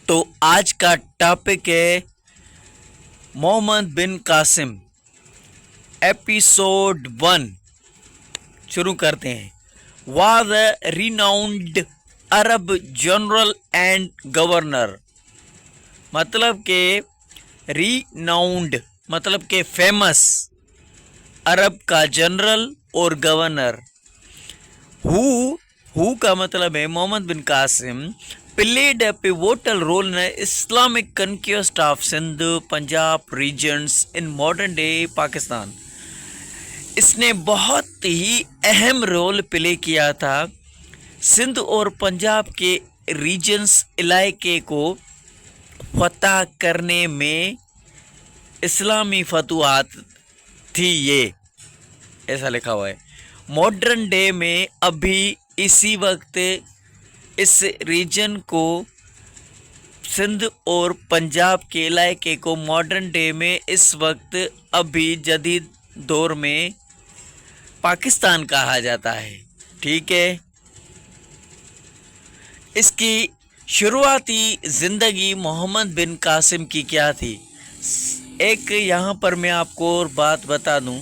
तो आज का टॉपिक है मोहम्मद बिन कासिम। एपिसोड 1 शुरू करते हैं। Was a renowned Arab general and governor, मतलब के रिनाउंड मतलब के फेमस, अरब का जनरल और गवर्नर। हु का मतलब है Mohammad bin Qasim played a pivotal role in the Islamic conquest of Sindh, Punjab regions in modern day Pakistan. इसने बहुत ही अहम रोल प्ले किया था सिंध और पंजाब के रीजन्स इलाके को फतह करने में। इस्लामी फतवात थी ये, ऐसा लिखा हुआ है। मॉडर्न डे में अभी इसी वक्त इस रीजन को, सिंध और पंजाब के इलाके को मॉडर्न डे में इस वक्त अभी जदीद दौर में पाकिस्तान कहा जाता है। ठीक है। इसकी शुरुआती ज़िंदगी मोहम्मद बिन कासिम की क्या थी? एक यहाँ पर मैं आपको और बात बता दूँ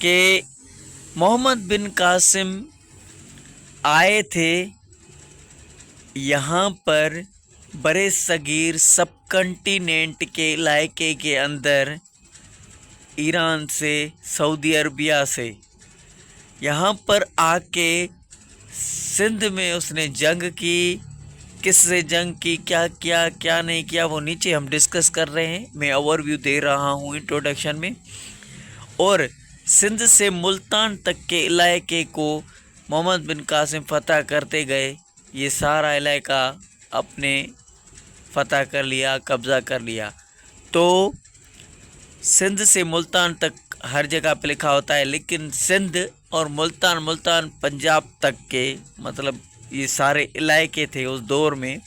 कि मोहम्मद बिन कासिम आए थे यहाँ पर बड़े सगीर सब कंटिनेंट के इलाके के अंदर, ईरान से, सऊदी अरबिया से। यहाँ पर आके सिंध में उसने जंग की। किससे जंग की, क्या किया क्या नहीं किया, वो नीचे हम डिस्कस कर रहे हैं। मैं ओवरव्यू दे रहा हूँ इंट्रोडक्शन में। और सिंध से मुल्तान तक के इलाके को मोहम्मद बिन कासिम फ़तह करते गए। ये सारा इलाका अपने फ़तह कर लिया, कब्ज़ा कर लिया। तो सिंध से मुल्तान तक हर जगह पे लिखा होता है, लेकिन सिंध और मुल्तान पंजाब तक के, मतलब ये सारे इलाके थे उस दौर में।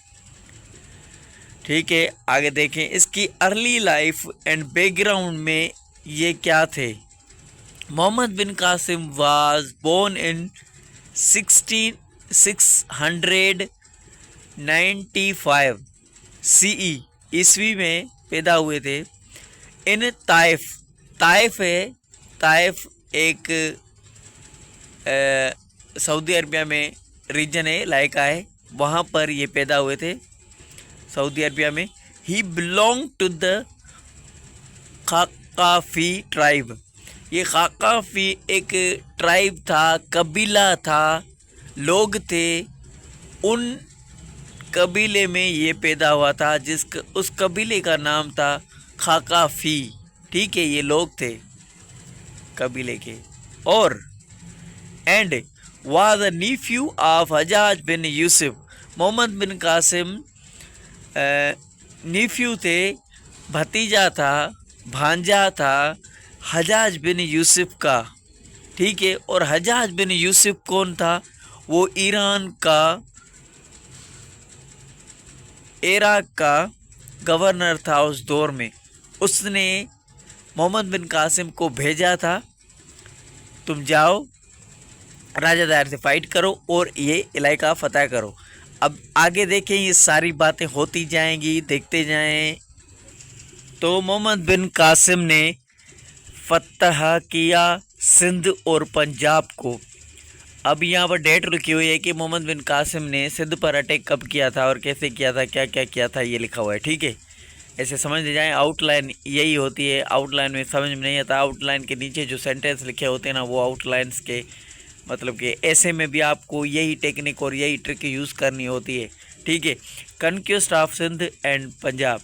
ठीक है, आगे देखें इसकी अर्ली लाइफ एंड बैकग्राउंड में ये क्या थे। Muhammad bin Qasim was born in 1695 CE ईस्वी में पैदा हुए थे। इन ताइफ एक सऊदी अरबिया में रीजन है, इलाका है, वहाँ पर ये पैदा हुए थे सऊदी अरबिया में। ही बिलोंग टू द खाकाफी ट्राइब। ये खाकाफी एक ट्राइब था, कबीला था, लोग थे। उन कबीले में ये पैदा हुआ था उस कबीले का नाम था खाकाफी। ठीक है, ये लोग थे कबीले के। और and was a नीफ्यू of Hajjaj bin Yusuf. Mohammad bin Qasim नीफ्यू थे, भतीजा था, भांजा था हजाज बिन यूसुफ का। ठीक है। और हजाज बिन यूसुफ कौन था? वो इराक का गवर्नर था उस दौर में। उसने मोहम्मद बिन कासिम को भेजा था, तुम जाओ राजा दायर से फाइट करो और ये इलाका फतह करो। अब आगे देखें, ये सारी बातें होती जाएंगी, देखते जाएं। तो मोहम्मद बिन कासिम ने फतह किया सिंध और पंजाब को। अब यहाँ पर डेट लिखी हुई है कि मोहम्मद बिन कासिम ने सिंध पर अटैक कब किया था और कैसे किया था, क्या क्या किया था, ये लिखा हुआ है। ठीक है, ऐसे समझ जाएं। आउटलाइन यही होती है, आउटलाइन में समझ में नहीं आता। आउटलाइन के नीचे जो सेंटेंस लिखे होते हैं ना, वो आउटलाइंस के मतलब कि ऐसे में भी आपको यही टेक्निक और यही ट्रिक यूज़ करनी होती है। ठीक है। कनक्वेस्ट ऑफ सिंध एंड पंजाब,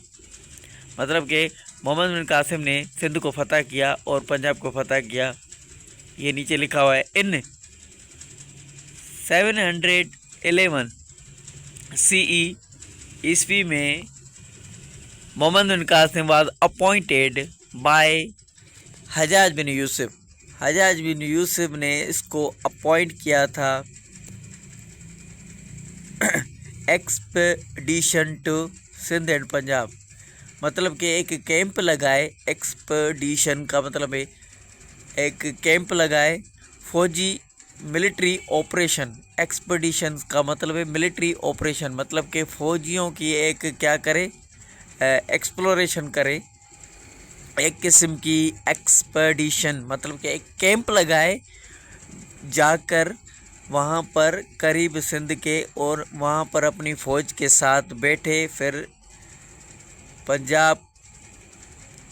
मतलब कि मोहम्मद बिन कासिम ने सिंध को फतह किया और पंजाब को फतह किया। ये नीचे लिखा हुआ है। इन 711 CE ईस्वी में Muhammad bin Qasim was appointed by Hajjaj bin Yusuf. Hajjaj bin Yusuf ने इसको अपॉइंट किया था expedition to Sindh and Punjab, मतलब कि एक कैंप लगाए। एक्सपेडिशन का मतलब है एक कैंप लगाए, फौजी मिलिट्री ऑपरेशन, एक्सपेडिशन का मतलब है मिलिट्री ऑपरेशन, मतलब कि फौजियों की एक क्या करे, एक्सप्लोरेशन करे, एक किस्म की एक्सपेडिशन, मतलब कि एक कैंप लगाए, जाकर वहाँ पर करीब सिंध के, और वहाँ पर अपनी फ़ौज के साथ बैठे, फिर पंजाब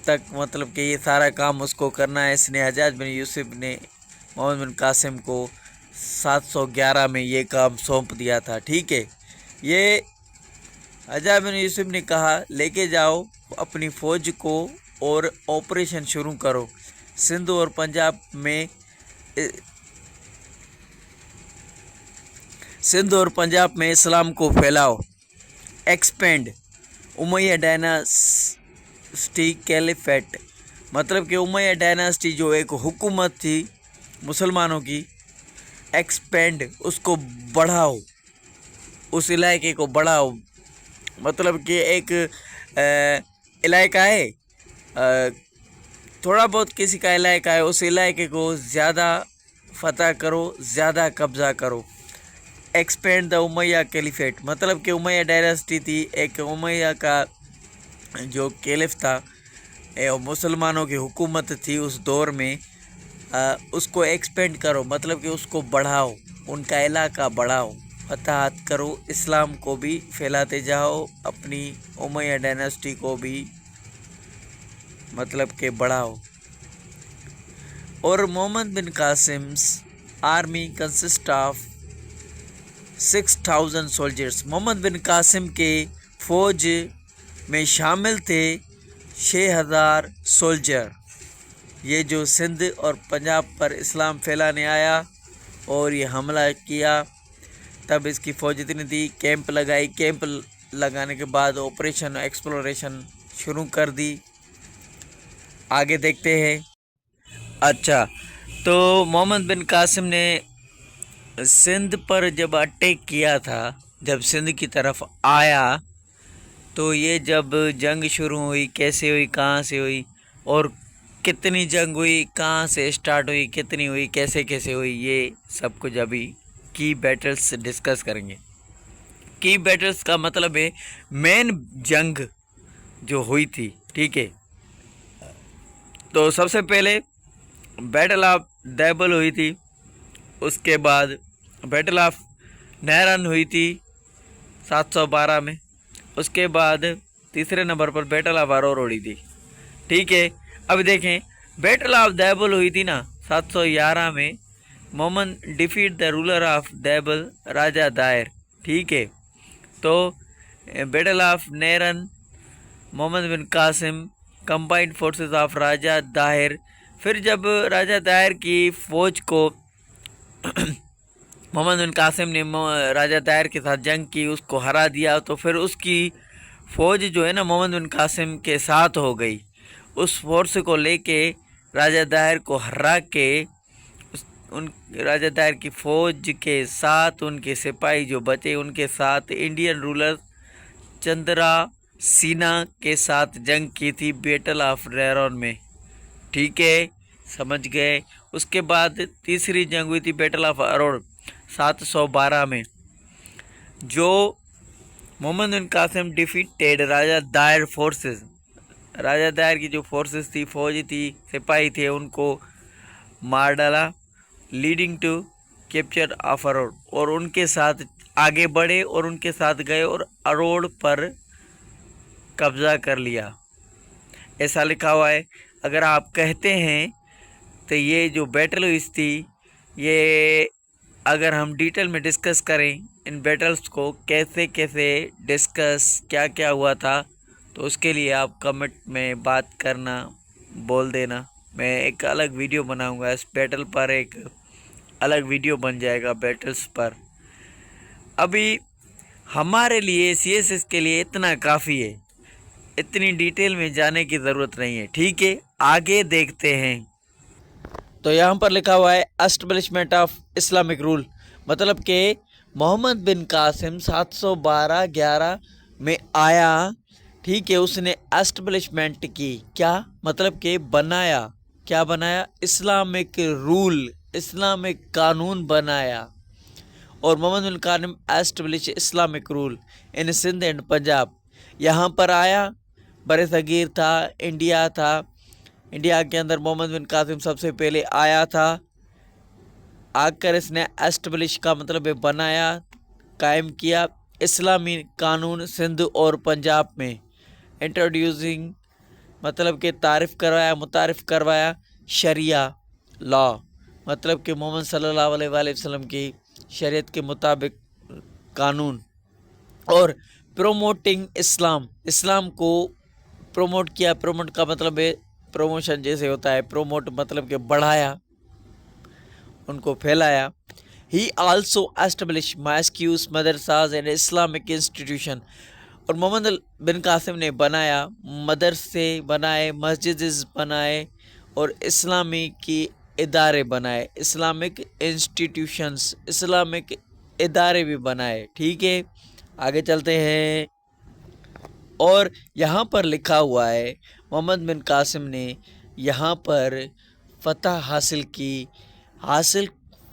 तक, मतलब कि ये सारा काम उसको करना है। इसने हज्जाज बिन यूसुफ ने मोहम्मद बिन कासिम को 711 में ये काम सौंप दिया था। ठीक है, ये हज्जाज बिन यूसुफ ने कहा लेके जाओ अपनी फ़ौज को और ऑपरेशन शुरू करो, सिंध और पंजाब में, सिंध और पंजाब में इस्लाम को फैलाओ, एक्सपेंड उमैया डायनास्टी कैलिफेट, मतलब कि उमैया डायनास्टी जो एक हुकूमत थी मुसलमानों की, एक्सपेंड उसको बढ़ाओ, उस इलाके को बढ़ाओ, मतलब कि एक इलाका है, थोड़ा बहुत किसी का इलाका है, उस इलाके को ज़्यादा फतह करो, ज़्यादा कब्ज़ा करो। एक्सपेंड द उमैया कैलिफेट, मतलब कि उमैया डायनेस्टी थी, एक उमैया का जो कैलिफ था, मुसलमानों की हुकूमत थी उस दौर में, उसको एक्सपेंड करो, मतलब कि उसको बढ़ाओ, उनका इलाका बढ़ाओ, फतहात करो, इस्लाम को भी फैलाते जाओ, अपनी उमैया डायनेस्टी को भी मतलब के बढ़ाओ। और Muhammad bin Qasim's army consist of 6000 soldiers, Muhammad bin Qasim के फ़ौज में शामिल थे 6000 सोल्जर। ये जो सिंध और पंजाब पर इस्लाम फैलाने आया और ये हमला किया, तब इसकी फ़ौज इतनी थी, कैंप लगाई, कैंप लगाने के बाद ऑपरेशन एक्सप्लोरेशन शुरू कर दी। आगे देखते हैं। अच्छा, तो मोहम्मद बिन कासिम ने सिंध पर जब अटैक किया था, जब सिंध की तरफ आया, तो ये जब जंग शुरू हुई, कैसे हुई, कहाँ से हुई और कितनी जंग हुई, कहाँ से स्टार्ट हुई, कितनी हुई, कैसे कैसे हुई, ये सब कुछ अभी की बैटल्स डिस्कस करेंगे। की बैटल्स का मतलब है मेन जंग जो हुई थी। ठीक है, तो सबसे पहले बैटल ऑफ दैबल हुई थी, उसके बाद बैटल ऑफ नहरन हुई थी 712 में, उसके बाद तीसरे नंबर पर बैटल ऑफ अरोर हुई थी। ठीक है, अब देखें, बैटल ऑफ दैबल हुई थी ना 711 में, Muhammad defeat the ruler of Debal, Raja Dahir. ठीक है, तो बैटल ऑफ नहरन, Muhammad bin Qasim combined forces of Raja Dahir. फिर जब राजा दाहिर की फ़ौज को मोहम्मद बिन कासिम ने राजा दाहिर के साथ जंग की, उसको हरा दिया, तो फिर उसकी फ़ौज जो है ना मोहम्मद बिन कासिम के साथ हो गई। उस फोर्स को लेके राजा दाहिर को हरा के उन राजा दाहिर की फ़ौज के साथ उनके सिपाही जो बचे, उनके साथ इंडियन रूलर चंद्रा सीना के साथ जंग की थी बैटल ऑफ नहरन में। ठीक है, समझ गए। उसके बाद तीसरी जंग हुई थी बैटल ऑफ अरोर 712 में, जो मोहम्मद बिन कासिम डिफीटेड राजा दायर फोर्सेस, राजा दायर की जो फोर्सेस थी, फौज थी, सिपाही थे, उनको मार डाला, लीडिंग टू कैप्चर ऑफ अरोर, और उनके साथ आगे बढ़े और उनके साथ गए और अरोड़ पर कब्जा कर लिया। ऐसा लिखा हुआ है। अगर आप कहते हैं तो ये जो बैटल हुई थी, ये अगर हम डिटेल में डिस्कस करें इन बैटल्स को, कैसे कैसे डिस्कस, क्या क्या हुआ था, तो उसके लिए आप कमेंट में बात करना, बोल देना। मैं एक अलग वीडियो बनाऊंगा इस बैटल पर, एक अलग वीडियो बन जाएगा बैटल्स पर। अभी हमारे लिए सीएसएस के लिए इतना काफ़ी है, इतनी डिटेल में जाने की ज़रूरत नहीं है। ठीक है, आगे देखते हैं। तो यहाँ पर लिखा हुआ है एस्टेब्लिशमेंट ऑफ इस्लामिक रूल, मतलब कि मोहम्मद बिन कासिम 712-11 में आया। ठीक है, उसने एस्टेब्लिशमेंट की, क्या मतलब कि बनाया, क्या बनाया, इस्लामिक रूल, इस्लामिक कानून बनाया और Muhammad bin Qasim establish Islamic rule in Sindh and Punjab. यहाँ पर आया, बरे सगीर था, इंडिया था, इंडिया के अंदर मोहम्मद बिन कासिम सबसे पहले आया था। आकर इसने एस्टेब्लिश का मतलब है बनाया, कायम किया इस्लामी कानून सिंध और पंजाब में। इंट्रोड्यूसिंग मतलब कि तारीफ़ करवाया, मुतारिफ़ करवाया शरिया लॉ, मतलब कि मोहम्मद सल्लल्लाहु अलैहि वसल्लम की शरीयत के मुताबिक कानून। और प्रोमोटिंग इस्लाम, इस्लाम को प्रोमोट किया। प्रोमोट का मतलब है प्रमोशन जैसे होता है, प्रोमोट मतलब कि बढ़ाया, उनको फैलाया। ही आल्सो एस्टेब्लिश मस्जिद, मदरसाज एंड इस्लामिक इंस्टीट्यूशन। और मोहम्मद बिन कासिम ने बनाया, मदरसे बनाए, मस्जिद बनाए और इस्लामी की इदारे बनाए, इस्लामिक इंस्टीट्यूशंस, इस्लामिक इदारे भी बनाए। ठीक है, आगे चलते हैं। और यहाँ पर लिखा हुआ है मोहम्मद बिन कासिम ने यहाँ पर फतह हासिल की,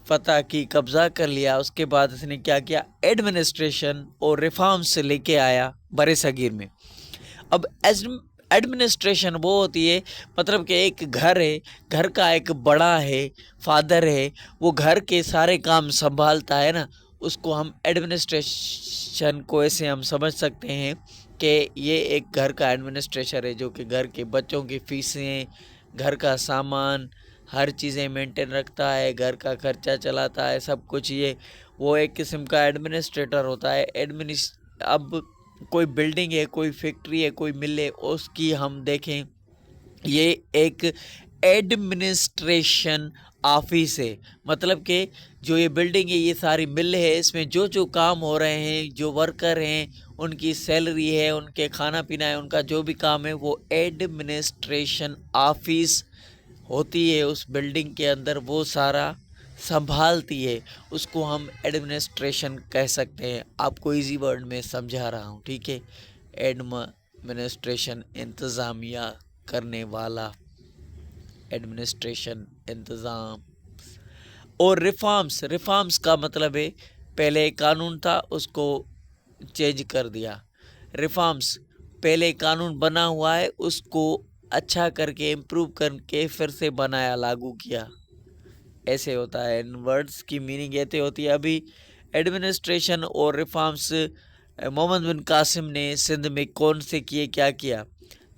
फतह की, कब्ज़ा कर लिया। उसके बाद इसने क्या किया, एडमिनिस्ट्रेशन और रिफॉर्म्स से लेके आया बरे सगीर में। अब एडमिनिस्ट्रेशन वो होती है, मतलब कि एक घर है, घर का एक बड़ा है, फादर है, वो घर के सारे काम संभालता है ना, उसको हम एडमिनिस्ट्रेशन को ऐसे हम समझ सकते हैं कि ये एक घर का एडमिनिस्ट्रेटर है जो कि घर के बच्चों की फीसें, घर का सामान, हर चीज़ें मेंटेन रखता है, घर का खर्चा चलाता है, सब कुछ ये वो एक किस्म का एडमिनिस्ट्रेटर होता है। अब कोई बिल्डिंग है, कोई फैक्ट्री है, कोई मिल है, उसकी हम देखें, ये एक एडमिनिस्ट्रेशन ऑफिस है। मतलब कि जो ये बिल्डिंग है, ये सारी मिल है, इसमें जो जो काम हो रहे हैं, जो वर्कर हैं, उनकी सैलरी है, उनके खाना पीना है, उनका जो भी काम है, वो एडमिनिस्ट्रेशन ऑफिस होती है उस बिल्डिंग के अंदर, वो सारा संभालती है, उसको हम एडमिनिस्ट्रेशन कह सकते हैं। आपको इजी वर्ड में समझा रहा हूँ, ठीक है। एडमिनिस्ट्रेशन इंतज़ामिया करने वाला, एडमिनिस्ट्रेशन इंतज़ाम। और रिफॉर्म्स का मतलब है पहले कानून था उसको चेंज कर दिया। रिफॉर्म्स, पहले कानून बना हुआ है उसको अच्छा करके इम्प्रूव करके फिर से बनाया, लागू किया, ऐसे होता है। इन वर्ड्स की मीनिंग ऐसे होती है। अभी एडमिनिस्ट्रेशन और रिफॉर्म्स मोहम्मद बिन कासिम ने सिंध में कौन से किए, क्या किया,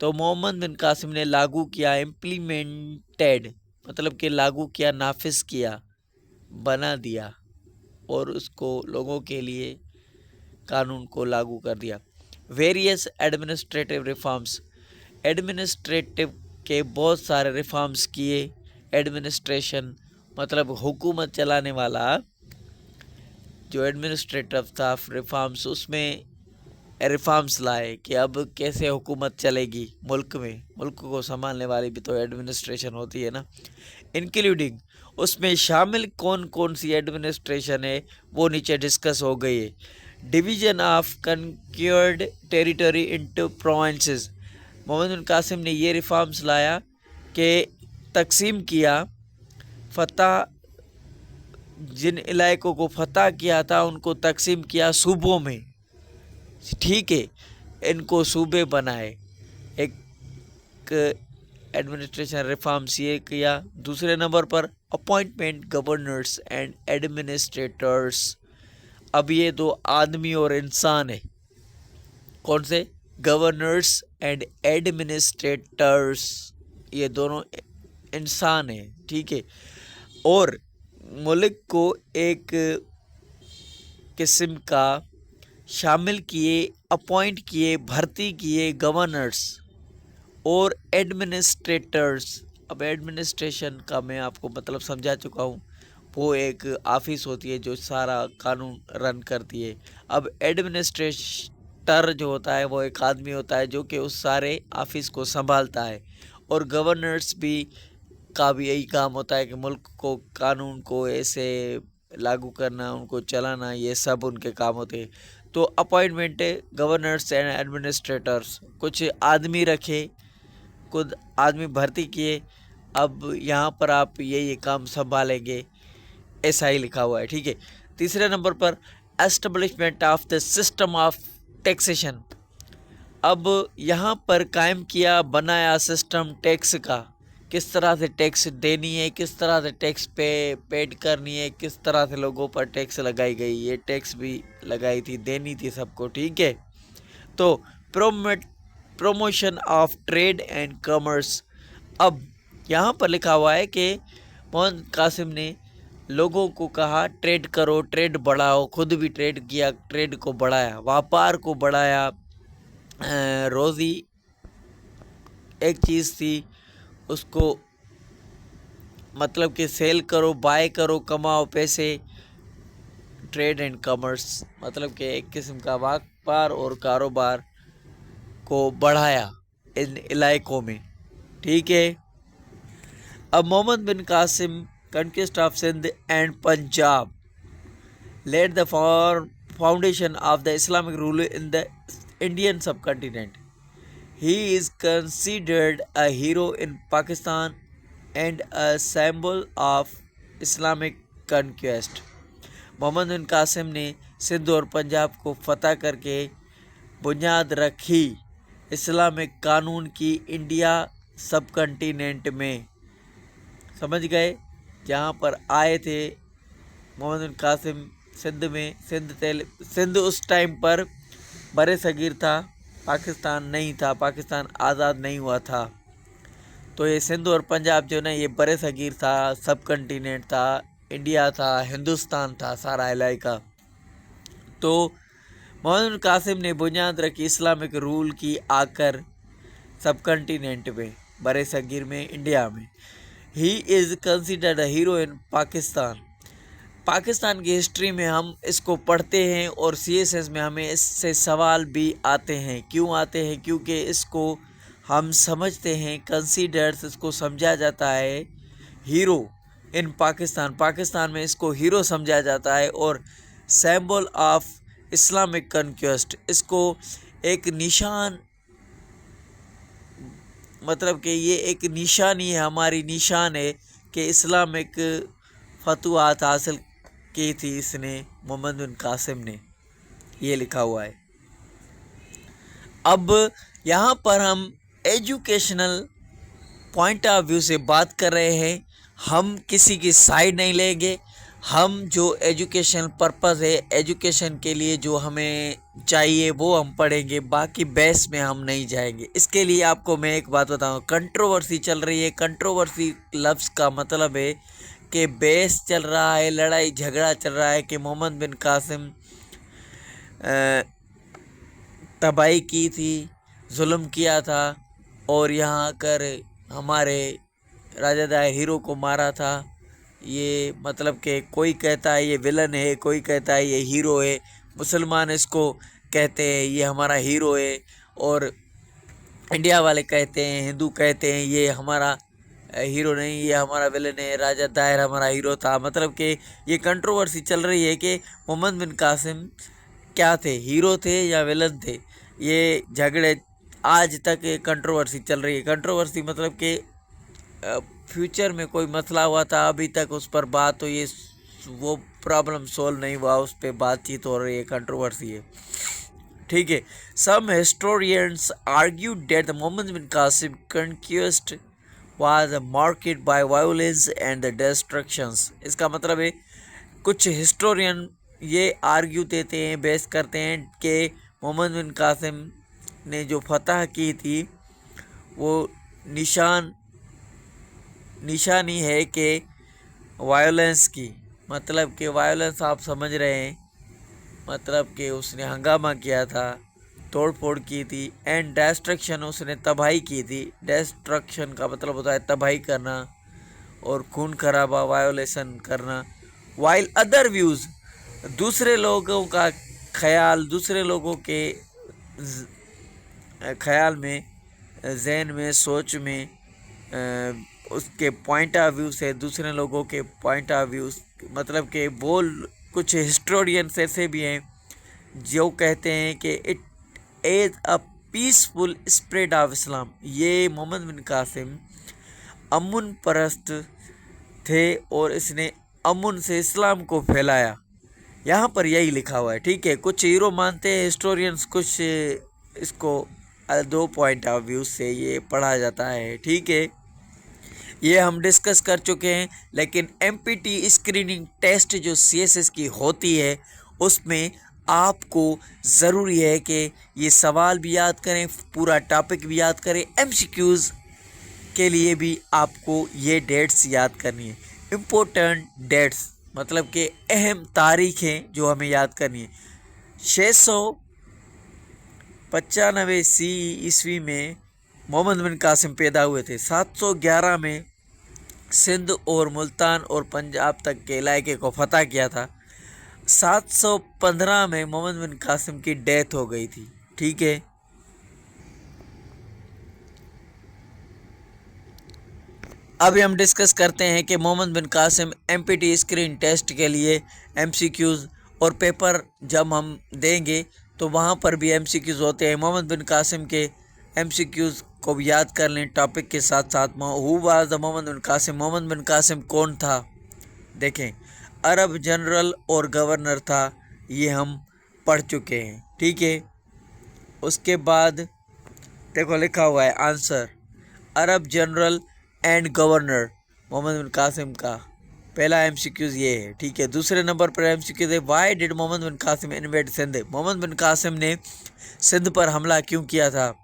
तो मोहम्मद बिन कासिम ने लागू किया, इम्प्लीमेंटेड मतलब कि लागू किया, नाफिज किया, बना दिया और उसको लोगों के लिए कानून को लागू कर दिया। वेरियस एडमिनिस्ट्रेटिव रिफॉर्म्स, एडमिनिस्ट्रेटिव के बहुत सारे रिफॉर्म्स किए। एडमिनिस्ट्रेशन मतलब हुकूमत चलाने वाला, जो एडमिनिस्ट्रेटिव था, रिफॉर्म्स, उसमें रिफॉर्म्स लाए कि अब कैसे हुकूमत चलेगी मुल्क में, मुल्क को संभालने वाली भी तो एडमिनिस्ट्रेशन होती है ना। इंक्लूडिंग, उसमें शामिल कौन कौन सी एडमिनिस्ट्रेशन है वो नीचे डिस्कस हो गई है। Division of conquered territory into provinces, Muhammad bin Qasim ने ये रिफॉर्म्स लाया कि तकसीम किया, फतह, जिन इलाकों को फतह किया था उनको तकसीम किया सूबों में, ठीक है, इनको सूबे बनाए। एक एडमिनिस्ट्रेशन रिफॉर्म्स ये किया। दूसरे नंबर पर अपॉइंटमेंट गवर्नर्स एंड एडमिनिस्ट्रेटर्स, अब ये दो आदमी और इंसान है, कौन से, गवर्नर्स एंड एडमिनिस्ट्रेटर्स, ये दोनों इंसान है, ठीक है। और मुल्क को एक किस्म का शामिल किए, अपॉइंट किए, भर्ती किए गवर्नर्स और एडमिनिस्ट्रेटर्स। अब एडमिनिस्ट्रेशन का मैं आपको मतलब समझा चुका हूँ, वो एक ऑफिस होती है जो सारा कानून रन करती है। अब एडमिनिस्ट्रेटर जो होता है वो एक आदमी होता है जो कि उस सारे ऑफिस को संभालता है। और गवर्नर्स भी का भी यही काम होता है कि मुल्क को, कानून को ऐसे लागू करना, उनको चलाना, ये सब उनके काम होते हैं। तो अपॉइंटमेंट है गवर्नर्स एंड एडमिनिस्ट्रेटर्स, कुछ आदमी रखे, खुद आदमी भर्ती किए, अब यहाँ पर आप ये काम संभालेंगे। ऐसा ही लिखा हुआ है, ठीक है। तीसरे नंबर पर establishment of the system of taxation. अब यहाँ पर कायम किया बनाया सिस्टम टैक्स का, किस तरह से टैक्स देनी है, किस तरह से टैक्स पेड करनी है, किस तरह से लोगों पर टैक्स लगाई गई, ये टैक्स भी लगाई थी, देनी थी सबको, ठीक है। तो promotion of trade and commerce. अब यहाँ पर लिखा हुआ है कि मोहम्मद कासिम ने लोगों को कहा ट्रेड करो, ट्रेड बढ़ाओ, खुद भी ट्रेड किया, ट्रेड को बढ़ाया, व्यापार को बढ़ाया। रोज़ी एक चीज़ थी, उसको मतलब कि सेल करो, बाय करो, कमाओ पैसे। ट्रेड एंड कॉमर्स मतलब कि एक किस्म का व्यापार और कारोबार को बढ़ाया इन इलाकों में, ठीक है। अब Muhammad bin Qasim conquest of Sindh and Punjab laid the foundation of the Islamic rule in the Indian subcontinent. He is considered a hero in Pakistan and a symbol of Islamic conquest. Muhammad bin Qasim ने सिंध और पंजाब को फतह करके बुनियाद रखी Islamic कानून की India सब कॉन्टिनेंट में। समझ गए, जहाँ पर आए थे मोहम्मद बिन कासिम सिंध में। सिंध उस टाइम पर बरे सगीर था, पाकिस्तान नहीं था, पाकिस्तान आज़ाद नहीं हुआ था। तो ये सिंध और पंजाब जो ना, ये बरे सगीर था, सब कॉन्टिनेंट था, इंडिया था, हिंदुस्तान था, सारा इलाका। तो मोहम्मद बिन कासिम ने बुनियाद रखी इस्लामिक रूल की आकर सब कॉन्टिनेंट में, बरे सगीर में, इंडिया में। He is considered a hero इन पाकिस्तान। पाकिस्तान की हिस्ट्री में हम इसको पढ़ते हैं और सीएसएस में हमें इससे सवाल भी आते हैं। क्यों आते हैं? क्योंकि इसको हम समझते हैं, कंसीडर्स इसको समझा जाता है हीरो इन पाकिस्तान। पाकिस्तान में इसको हीरो समझा जाता है और सिंबल ऑफ इस्लामिक कॉन्क्वेस्ट, इसको एक निशान, मतलब कि ये एक निशानी है, हमारी निशान है कि इस्लामिक फतवात हासिल की थी इसने, मोहम्मद बिन कासिम ने, ये लिखा हुआ है। अब यहाँ पर हम एजुकेशनल पॉइंट ऑफ व्यू से बात कर रहे हैं, हम किसी की साइड नहीं लेंगे। हम जो एजुकेशन पर्पस है, एजुकेशन के लिए जो हमें चाहिए वो हम पढ़ेंगे, बाकी बेस में हम नहीं जाएंगे। इसके लिए आपको मैं एक बात बताऊँ, कंट्रोवर्सी चल रही है। कंट्रोवर्सी लफ्ज़ का मतलब है कि बेस चल रहा है, लड़ाई झगड़ा चल रहा है कि मोहम्मद बिन कासिम तबाही की थी, जुल्म किया था और यहाँ कर हमारे राजा दायर हीरो को मारा था। ये मतलब कि कोई कहता है ये विलन है, कोई कहता है ये हीरो है। मुसलमान इसको कहते हैं ये हमारा हीरो है, और इंडिया वाले कहते हैं, हिंदू कहते हैं ये हमारा हीरो नहीं, ये हमारा विलन है, राजा दायर हमारा हीरो था। मतलब कि ये कंट्रोवर्सी चल रही है कि मोहम्मद बिन कासिम क्या थे, हीरो थे या विलन थे। ये झगड़े आज तक कंट्रोवर्सी चल रही है। कंट्रोवर्सी मतलब कि फ्यूचर में कोई मसला हुआ था, अभी तक उस पर बात हो, ये वो प्रॉब्लम सोल्व नहीं हुआ, उस पर बातचीत हो रही है, कंट्रोवर्सी है, ठीक है। Some historians argue that the Muhammad bin Qasim conquest was marked by violence and the destructions। इसका मतलब है कुछ हिस्टोरियन ये आर्ग्यू देते हैं, बहस करते हैं कि मोहम्मद बिन कासिम ने जो फतह की थी वो निशानी है कि वायलेंस की। मतलब कि वायलेंस आप समझ रहे हैं, मतलब कि उसने हंगामा किया था, तोड़ फोड़ की थी, एंड डिस्ट्रक्शन, उसने तबाही की थी। डिस्ट्रक्शन का मतलब होता है तबाही करना और खून खराबा, वायोलेशन करना। वाइल अदर व्यूज़, दूसरे लोगों का ख्याल, दूसरे लोगों के ख्याल में, जहन में, सोच में, उसके पॉइंट ऑफ व्यू से, दूसरे लोगों के पॉइंट ऑफ व्यू, मतलब कि वो कुछ हिस्टोरियंस ऐसे भी हैं जो कहते हैं कि it is a peaceful spread of Islam. ये मोहम्मद बिन कासिम अमन परस्त थे और इसने अमन से इस्लाम को फैलाया। यहाँ पर यही लिखा हुआ है, ठीक है। कुछ हीरो मानते हैं हिस्टोरियंस, कुछ इसको दो पॉइंट ऑफ व्यू से ये पढ़ा जाता है, ठीक है। ये हम डिस्कस कर चुके हैं। लेकिन एमपीटी स्क्रीनिंग टेस्ट जो सीएसएस की होती है उसमें आपको ज़रूरी है कि ये सवाल भी याद करें, पूरा टॉपिक भी याद करें। एमसीक्यूज़ के लिए भी आपको ये डेट्स याद करनी है। इम्पोर्टेंट डेट्स मतलब कि अहम तारीखें जो हमें याद करनी है। 695 सी ईस्वी में मोहम्मद बिन कासिम पैदा हुए थे। 711 में सिंध और मुल्तान और पंजाब तक के इलाके को फतह किया था। 715 में मोहम्मद बिन कासिम की डेथ हो गई थी, ठीक है। अभी हम डिस्कस करते हैं कि Mohammad bin Qasim empty screen test के लिए एमसीक्यूज़ और पेपर जब हम देंगे तो वहाँ पर भी एमसीक्यूज़ होते हैं। मोहम्मद बिन कासिम के एमसीक्यूज़ को भी याद कर लें टॉपिक के साथ साथ। Who was the Muhammad bin Qasim? Mohammad bin Qasim कौन था? देखें, अरब जनरल और गवर्नर था, ये हम पढ़ चुके हैं, ठीक है। उसके बाद देखो लिखा हुआ है answer, Arab general and governor Muhammad bin Qasim का पहला एमसीक्यूज़ ये है, ठीक है। दूसरे नंबर पर एमसीक्यूज़ है, why did Muhammad bin Qasim invade Sindh? Muhammad bin Qasim ने सिंध पर हमला क्यों किया था?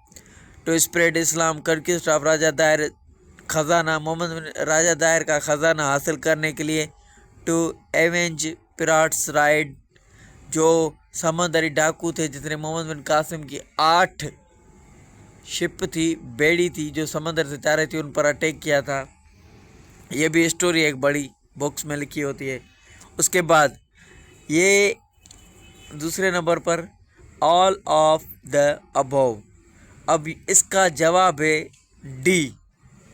To spread Islam, conquest of Raja Dahir, ख़जाना, मोहम्मद बिन राजा दायर का ख़जाना हासिल करने के लिए। टू एवेंज पिराट्स राइड, जो समंदरी डाकू थे जिसने मोहम्मद बिन कासिम की 8 शिप थी, बेड़ी थी जो समंदर से जा रही थी, उन पर अटैक किया था। ये भी स्टोरी एक बड़ी बुक्स में लिखी होती है। उसके बाद ये दूसरे नंबर पर ऑल ऑफ द अबव। अब इसका जवाब है डी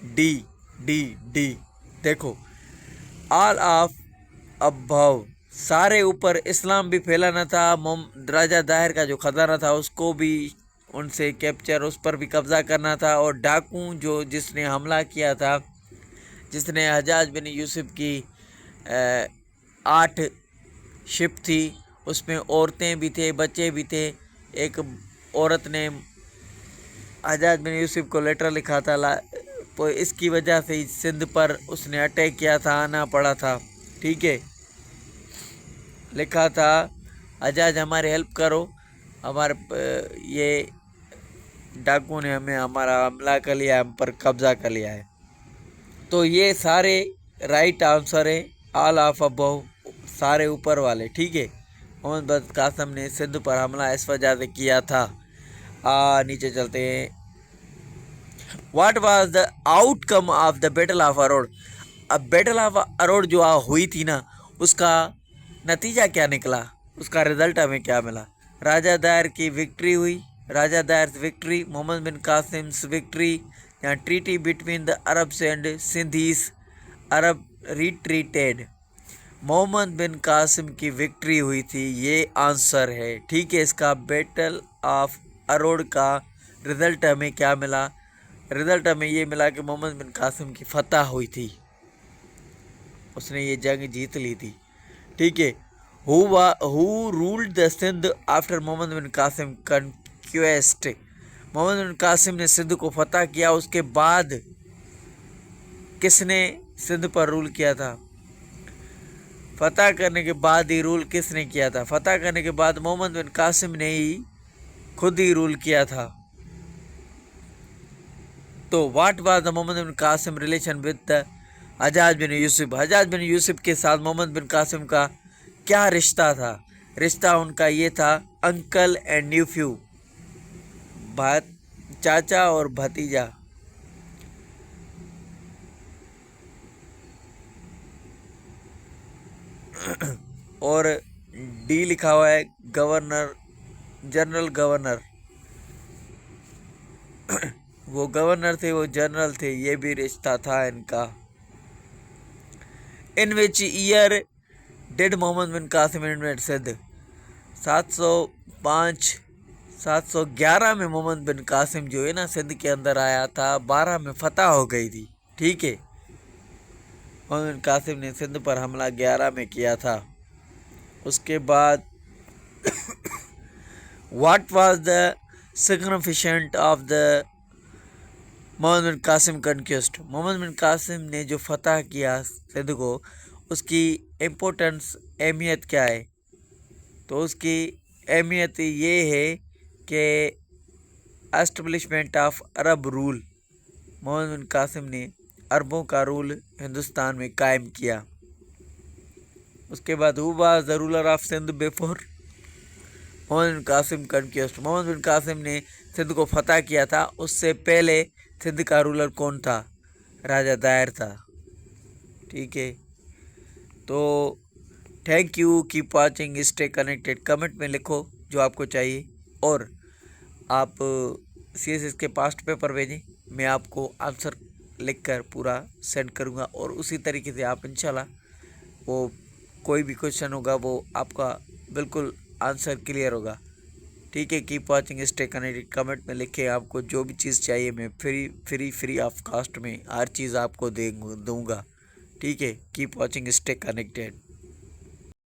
डी डी डी। देखो, ऑल ऑफ अबव, सारे ऊपर। इस्लाम भी फैलाना था, राजा दाहिर का जो खजाना था उसको भी उनसे कैप्चर, उस पर भी कब्ज़ा करना था। और डाकू जो जिसने हमला किया था, जिसने हजाज बिन यूसुफ की 8 शिप थी, उसमें औरतें भी थे, बच्चे भी थे। एक औरत ने हजाज बिन यूसुफ को लेटर लिखा था, तो इसकी वजह से सिंध पर उसने अटैक किया था, आना पड़ा था, ठीक है। लिखा था, हजाज हमारी हेल्प करो, हमारे ये डाकू ने हमें हमारा हमला कर लिया, हम पर कब्जा कर लिया है। तो ये सारे राइट आंसर है, ऑल ऑफ अबव, सारे ऊपर वाले, ठीक है। मोहम्मद बिन कासिम ने सिंध पर हमला इस वजह से किया था। नीचे चलते हैं। What was the outcome of the battle of Aror? अब बैटल ऑफ अरोड़ जो हुई थी ना, उसका नतीजा क्या निकला, उसका रिजल्ट हमें क्या मिला? राजा दायर की विक्ट्री हुई, Raja Dahir victory, Muhammad bin Qasim's victory. यहाँ treaty between the Arabs and Sindhis, Arab retreated. Muhammad bin Qasim की विक्ट्री हुई थी, ये आंसर है, ठीक है। इसका बैटल ऑफ अरोड़ का रिजल्ट हमें क्या मिला? रिजल्ट हमें ये मिला कि मोहम्मद बिन कासिम की फतह हुई थी, उसने ये जंग जीत ली थी, ठीक है। Who ruled the Sindh after Muhammad bin Qasim conquest? Muhammad bin Qasim ने सिंध को फतह किया, उसके बाद किसने सिंध पर रूल किया था? फतह करने के बाद ही रूल किसने किया था? फतह करने के बाद मोहम्मद बिन कासिम ने ही खुद ही रूल किया था। तो what was the Muhammad bin Qasim relation with the Hajjaj bin Yusuf? Hajjaj bin Yusuf के साथ मोहम्मद बिन कासिम का क्या रिश्ता था? रिश्ता उनका ये था, अंकल एंड न्यूफ्यू, चाचा और भतीजा। और डी लिखा हुआ है गवर्नर, जनरल गवर्नर। वो गवर्नर थे, वो जनरल थे, ये भी रिश्ता था इनका। In which year did Muhammad bin Qasim invade Sindh? 705 711 में मोहम्मद बिन कासिम जो है ना सिंध के अंदर आया था, 12 में फतह हो गई थी, ठीक है। मोहम्मद बिन कासिम ने सिंध पर हमला 11 में किया था। उसके बाद what was the significant of the Muhammad bin Qasim conquest. Muhammad bin Qasim ने जो फतह किया सिंध को, उसकी इम्पोर्टेंस, अहमियत क्या है? तो उसकी अहमियत ये है कि establishment of Arab rule, Muhammad bin Qasim ने अरबों का रूल हिंदुस्तान में कायम किया। उसके बाद who was the ruler of Sindh before Muhammad bin Qasim conquest. Muhammad bin Qasim ने सिंध को फतह किया था, उससे पहले सिंध का रूलर कौन था? राजा दायर था। ठीक है, तो thank you, keep watching, stay connected. Comment में लिखो जो आपको चाहिए और आप CSS के पास्ट पेपर भेजें, मैं आपको आंसर लिखकर पूरा सेंड करूंगा और उसी तरीके से आप इंशाल्लाह वो कोई भी क्वेश्चन होगा वो आपका बिल्कुल आंसर क्लियर होगा। ठीक है, keep watching, stay connected. Comment में लिखें आपको जो भी चीज़ चाहिए, मैं फ्री ऑफ कास्ट में हर चीज़ आपको दूंगा। ठीक है, कीप वॉचिंग, स्टे कनेक्टेड।